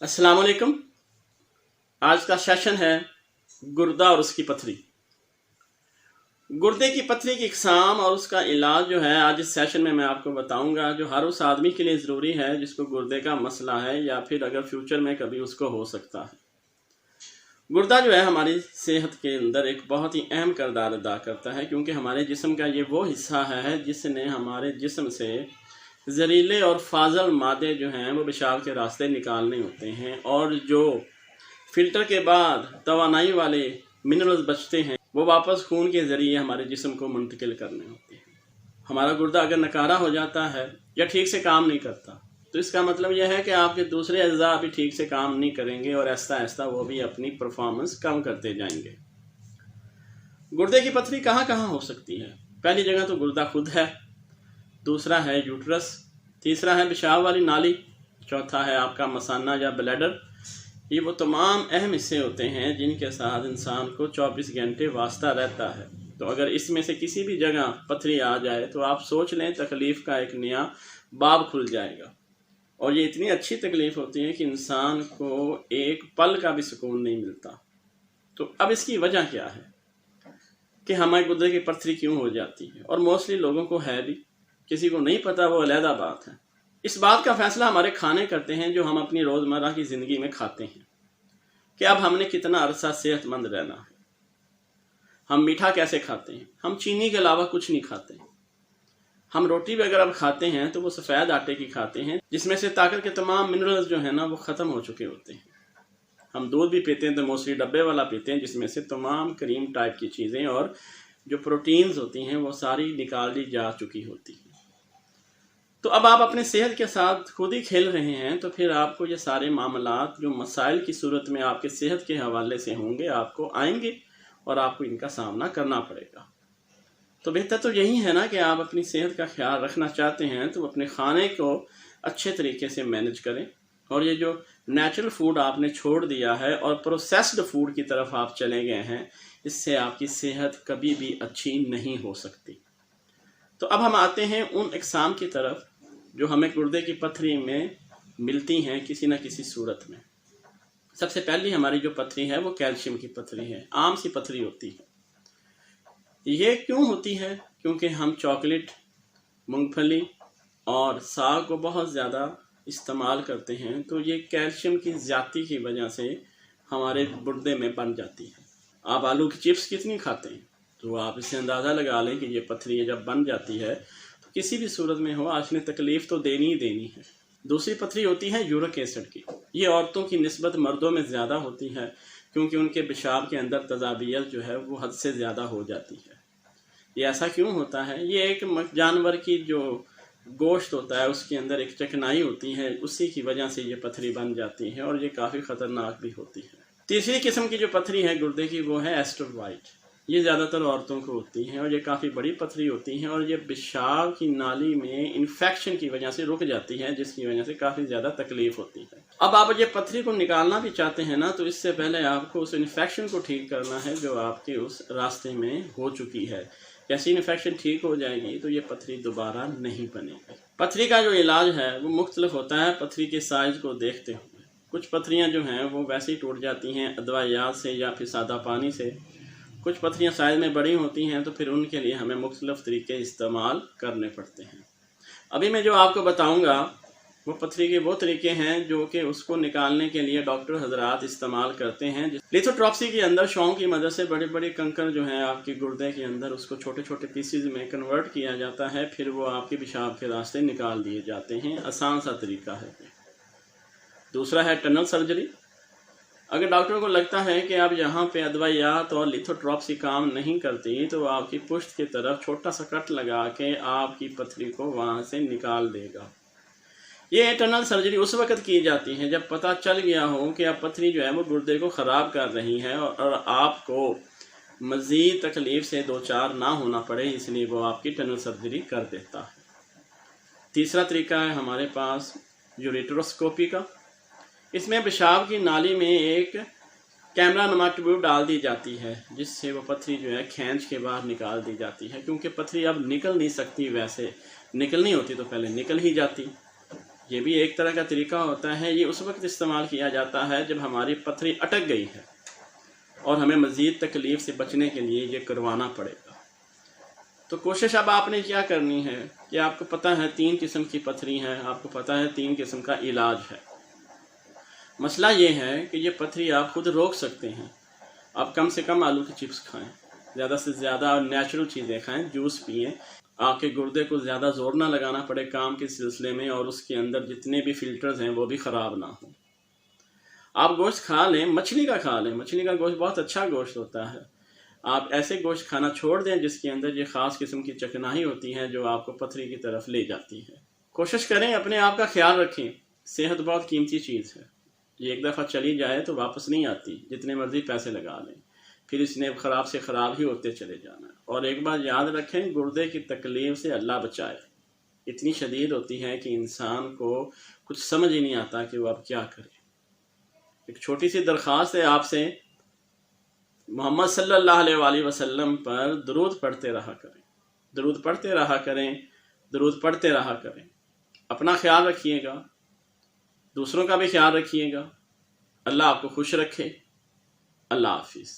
अस्सलाम वालेकुम। आज का सेशन है गुर्दा और उसकी पथरी। गुर्दे की पथरी की इकसाम और उसका इलाज जो है आज इस सेशन में मैं आपको बताऊंगा, जो हर उस आदमी के लिए ज़रूरी है जिसको गुर्दे का मसला है या फिर अगर फ्यूचर में कभी उसको हो सकता है। गुर्दा जो है हमारी सेहत के अंदर एक बहुत ही अहम किरदार अदा करता है, क्योंकि हमारे जिस्म का ये वो हिस्सा है जिसने हमारे जिस्म से जहरीले और फाजल मादे जो हैं वो पेशाब के रास्ते निकालने होते हैं, और जो फिल्टर के बाद तवानाई वाले मिनरल्स बचते हैं वो वापस खून के ज़रिए हमारे जिस्म को मुंतकिल करने होते हैं। हमारा गुर्दा अगर नकारा हो जाता है या ठीक से काम नहीं करता तो इसका मतलब यह है कि आपके दूसरे अज़्ज़ा भी ठीक से काम नहीं करेंगे और आहिस्ता आहिस्ता वो भी अपनी परफॉर्मेंस कम करते जाएंगे। गुर्दे की पथरी कहाँ कहाँ हो सकती है? पहली जगह तो गुर्दा खुद है, दूसरा है यूट्रस, तीसरा है पेशाब वाली नाली, चौथा है आपका मसाना या ब्लैडर। ये वो तमाम अहम हिस्से होते हैं जिनके साथ इंसान को 24 घंटे वास्ता रहता है। तो अगर इसमें से किसी भी जगह पथरी आ जाए तो आप सोच लें तकलीफ़ का एक नया बाब खुल जाएगा, और ये इतनी अच्छी तकलीफ़ होती है कि इंसान को एक पल का भी सुकून नहीं मिलता। तो अब इसकी वजह क्या है कि हमारे गुर्दे की पथरी क्यों हो जाती है? और मोस्टली लोगों को है भी, किसी को नहीं पता, वो अलहदा बात है। इस बात का फैसला हमारे खाने करते हैं जो हम अपनी रोज़मर्रा की ज़िंदगी में खाते हैं कि अब हमने कितना अरसा सेहतमंद रहना है। हम मीठा कैसे खाते हैं? हम चीनी के अलावा कुछ नहीं खाते। हम रोटी भी अगर अब खाते हैं तो वो सफ़ेद आटे की खाते हैं जिसमें से ताकत के तमाम मिनरल्स जो है ना वो ख़त्म हो चुके होते हैं। हम दूध भी पीते हैं तो मोस्टली डब्बे वाला पीते हैं जिसमें से तमाम क्रीम टाइप की चीज़ें और जो प्रोटीन्स होती हैं वो सारी निकाल ली जा चुकी होती हैं। तो अब आप अपने सेहत के साथ खुद ही खेल रहे हैं, तो फिर आपको ये सारे मामलात जो मसाइल की सूरत में आपके सेहत के हवाले से होंगे आपको आएंगे और आपको इनका सामना करना पड़ेगा। तो बेहतर तो यही है ना कि आप अपनी सेहत का ख्याल रखना चाहते हैं तो अपने खाने को अच्छे तरीके से मैनेज करें, और ये जो नेचुरल फूड आपने छोड़ दिया है और प्रोसेस्ड फूड की तरफ आप चले गए हैं, इससे आपकी सेहत कभी भी अच्छी नहीं हो सकती। तो अब हम आते हैं उन इकसाम की तरफ जो हमें गुर्दे की पथरी में मिलती हैं किसी न किसी सूरत में। सबसे पहली हमारी जो पथरी है वो कैल्शियम की पथरी है। आम सी पथरी होती है। ये क्यों होती है? क्योंकि हम चॉकलेट, मूंगफली और साग को बहुत ज़्यादा इस्तेमाल करते हैं, तो ये कैल्शियम की ज़्यादती की वजह से हमारे गुर्दे में बन जाती है। आप आलू की चिप्स कितनी खाते हैं तो आप इससे अंदाज़ा लगा लें कि ये पथरी जब बन जाती है तो किसी भी सूरत में हो आपने तकलीफ़ तो देनी ही देनी है। दूसरी पथरी होती है यूरिक एसिड की। ये औरतों की निस्बत मर्दों में ज़्यादा होती है क्योंकि उनके पेशाब के अंदर तजाबियत जो है वो हद से ज़्यादा हो जाती है। ये ऐसा क्यों होता है? ये एक जानवर की जो गोश्त होता है उसके अंदर एक चिकनाई होती है, उसी की वजह से ये पथरी बन जाती है और ये काफ़ी ख़तरनाक भी होती है। तीसरी किस्म की जो पथरी है गुर्दे की वो है एस्ट्रोवाइट। ये ज़्यादातर औरतों को होती हैं और ये काफ़ी बड़ी पथरी होती हैं और ये पेशाब की नाली में इन्फेक्शन की वजह से रुक जाती है, जिसकी वजह से काफ़ी ज़्यादा तकलीफ़ होती है। अब आप ये पथरी को निकालना भी चाहते हैं ना, तो इससे पहले आपको उस इन्फेक्शन को ठीक करना है जो आपके उस रास्ते में हो चुकी है। जैसे इन्फेक्शन ठीक हो जाएगी तो ये पथरी दोबारा नहीं बनेगी। पथरी का जो इलाज है वो मुख्तलिफ होता है पथरी के साइज़ को देखते हुए। कुछ पथरियाँ जो हैं वो वैसे ही टूट जाती हैं अदवायात से या फिर सादा पानी से। कुछ पथरियाँ साइज़ में बड़ी होती हैं तो फिर उनके लिए हमें मुख्तलिफ तरीके इस्तेमाल करने पड़ते हैं। अभी मैं जो आपको बताऊँगा वो पथरी के वो तरीके हैं जो कि उसको निकालने के लिए डॉक्टर हजरात इस्तेमाल करते हैं। लिथोट्रॉप्सी के अंदर शौक की मदद से बड़े बड़े कंकड़ जो हैं आपके गुर्दे के अंदर उसको छोटे छोटे पीसीज में कन्वर्ट किया जाता है, फिर वो आपके पेशाब के रास्ते निकाल दिए जाते हैं। आसान सा तरीका है। दूसरा है टनल सर्जरी। अगर डॉक्टर को लगता है कि अब यहाँ पे अदवायात और लिथोट्रॉप्सी काम नहीं करती तो आपकी पुश्त की तरफ छोटा सा कट लगा के आपकी पथरी को वहाँ से निकाल देगा। ये टनल सर्जरी उस वक्त की जाती है जब पता चल गया हो कि अब पथरी जो है वो गुर्दे को ख़राब कर रही है और आपको मज़ीद तकलीफ़ से दो चार ना होना पड़े, इसलिए वो आपकी टनल सर्जरी कर देता है। तीसरा तरीका है हमारे पास यूरेट्रोस्कोपी का। इसमें पेशाब की नाली में एक कैमरा नुमा ट्यूब डाल दी जाती है जिससे वो पथरी जो है खींच के बाहर निकाल दी जाती है, क्योंकि पथरी अब निकल नहीं सकती। वैसे निकलनी होती तो पहले निकल ही जाती। ये भी एक तरह का तरीका होता है। ये उस वक्त इस्तेमाल किया जाता है जब हमारी पथरी अटक गई है और हमें मज़ीद तकलीफ़ से बचने के लिए ये करवाना पड़ेगा। तो कोशिश अब आपने क्या करनी है कि आपको पता है 3 किस्म की पथरी है, आपको पता है 3 किस्म का इलाज है। मसला ये है कि ये पथरी आप खुद रोक सकते हैं। आप कम से कम आलू की चिप्स खाएं, ज़्यादा से ज़्यादा नेचुरल चीज़ें खाएं, जूस पिएं। आपके गुर्दे को ज़्यादा जोर ना लगाना पड़े काम के सिलसिले में, और उसके अंदर जितने भी फिल्टर्स हैं वो भी ख़राब ना हों। आप गोश्त खा लें, मछली का खा लें, मछली का गोश्त बहुत अच्छा गोश्त होता है। आप ऐसे गोश्त खाना छोड़ दें जिसके अंदर ये ख़ास किस्म की चिकनाई होती है जो आपको पथरी की तरफ ले जाती है। कोशिश करें अपने आप का ख्याल रखें। सेहत बहुत कीमती चीज़ है, ये एक दफ़ा चली जाए तो वापस नहीं आती, जितने मर्जी पैसे लगा लें, फिर इसने ख़राब से ख़राब ही होते चले जाना है। और एक बात याद रखें, गुर्दे की तकलीफ़ से अल्लाह बचाए, इतनी शदीद होती है कि इंसान को कुछ समझ ही नहीं आता कि वो अब क्या करे। एक छोटी सी दरख्वास्त है आपसे, मोहम्मद सल्लल्लाहु अलैहि वसल्लम पर दरूद पढ़ते रहा करें, दरूद पढ़ते रहा करें, दरूद पढ़ते रहा करें। अपना ख्याल रखिएगा, दूसरों का भी ख्याल रखिएगा। अल्लाह आपको खुश रखे। अल्लाह हाफिज़।